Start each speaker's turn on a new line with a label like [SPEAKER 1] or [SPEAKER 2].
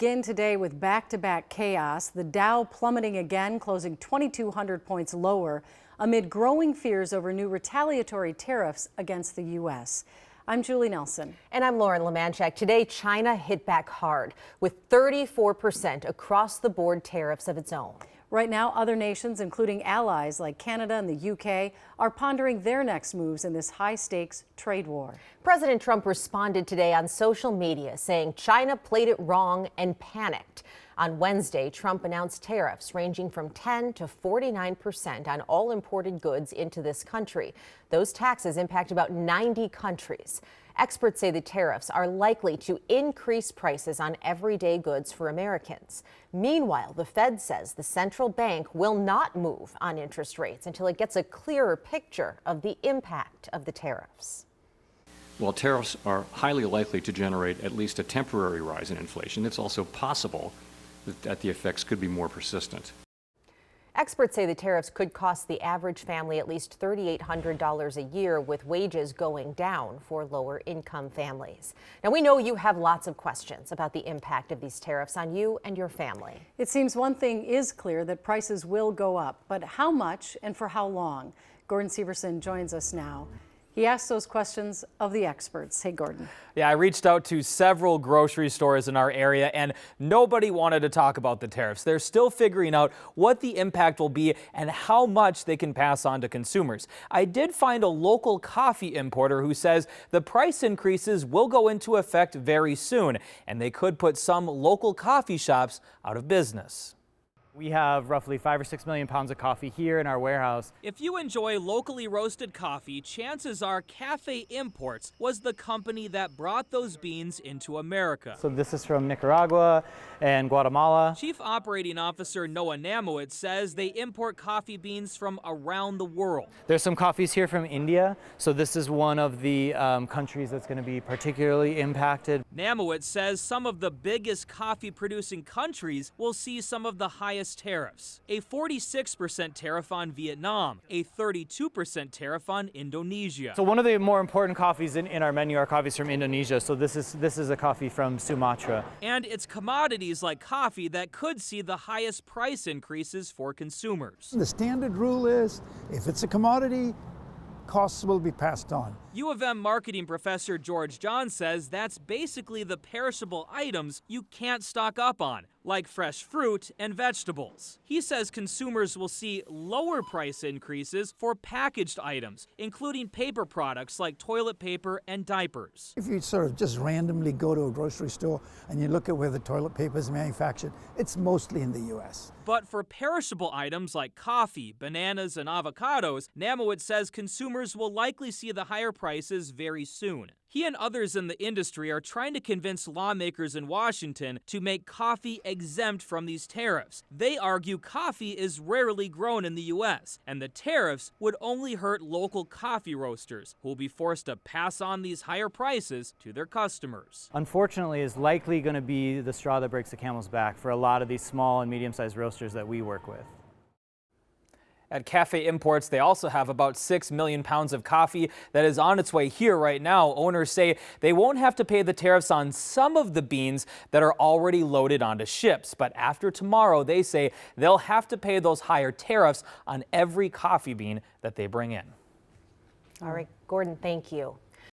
[SPEAKER 1] begin today with back-to-back chaos. The Dow plummeting again, closing 2,200 points lower amid growing fears over new retaliatory tariffs against the U.S. I'm Julie Nelson.
[SPEAKER 2] And I'm Lauren Lemanchek. Today, China hit back hard with 34% across-the-board tariffs of its own.
[SPEAKER 1] Right now, other nations, including allies like Canada and the UK, are pondering their next moves in this high-stakes trade war.
[SPEAKER 2] President Trump responded today on social media, saying China played it wrong and panicked. On Wednesday, Trump announced tariffs ranging from 10 to 49% on all imported goods into this country. Those taxes impact about 90 countries. Experts say the tariffs are likely to increase prices on everyday goods for Americans. Meanwhile, the Fed says the central bank will not move on interest rates until it gets a clearer picture of the impact of the tariffs.
[SPEAKER 3] While tariffs are highly likely to generate at least a temporary rise in inflation, it's also possible that the effects could be more persistent.
[SPEAKER 2] Experts say the tariffs could cost the average family at least $3,800 a year, with wages going down for lower income families. Now, we know you have lots of questions about the impact of these tariffs on you and your family.
[SPEAKER 1] It seems one thing is clear, that prices will go up, but how much and for how long? Gordon Severson joins us now. He asked those questions of the experts. Hey, Gordon.
[SPEAKER 4] Yeah, I reached out to several grocery stores in our area, and nobody wanted to talk about the tariffs. They're still figuring out what the impact will be and how much they can pass on to consumers. I did find a local coffee importer who says the price increases will go into effect very soon, and they could put some local coffee shops out of business.
[SPEAKER 5] We have roughly 5 or 6 million pounds of coffee here in our warehouse.
[SPEAKER 6] If you enjoy locally roasted coffee, chances are Cafe Imports was the company that brought those beans into America.
[SPEAKER 5] So this is from Nicaragua and Guatemala.
[SPEAKER 6] Chief Operating Officer Noah Namowitz says they import coffee beans from around the world.
[SPEAKER 5] There's some coffees here from India, so this is one of the countries that's going to be particularly impacted.
[SPEAKER 6] Namowitz says some of the biggest coffee-producing countries will see some of the highest tariffs. A 46% tariff on Vietnam, a 32% tariff on Indonesia.
[SPEAKER 5] So one of the more important coffees in our menu are coffees from Indonesia. So this is a coffee from Sumatra.
[SPEAKER 6] And it's commodities like coffee that could see the highest price increases for consumers.
[SPEAKER 7] The standard rule is, if it's a commodity, costs will be passed on.
[SPEAKER 6] U of M marketing professor George John says that's basically the perishable items you can't stock up on, like fresh fruit and vegetables. He says consumers will see lower price increases for packaged items, including paper products like toilet paper and diapers.
[SPEAKER 7] If you sort of just randomly go to a grocery store and you look at where the toilet paper is manufactured, it's mostly in the U.S.
[SPEAKER 6] But for perishable items like coffee, bananas, and avocados, Namowitz says consumers will likely see the higher prices very soon. He and others in the industry are trying to convince lawmakers in Washington to make coffee exempt from these tariffs. They argue coffee is rarely grown in the U.S., and the tariffs would only hurt local coffee roasters, who will be forced to pass on these higher prices to their customers.
[SPEAKER 5] Unfortunately, is likely going to be the straw that breaks the camel's back for a lot of these small and medium-sized roasters that we work with.
[SPEAKER 4] At Cafe Imports, they also have about 6 million pounds of coffee that is on its way here right now. Owners say they won't have to pay the tariffs on some of the beans that are already loaded onto ships. But after tomorrow, they say they'll have to pay those higher tariffs on every coffee bean that they bring in.
[SPEAKER 2] All right, Gordon, thank you.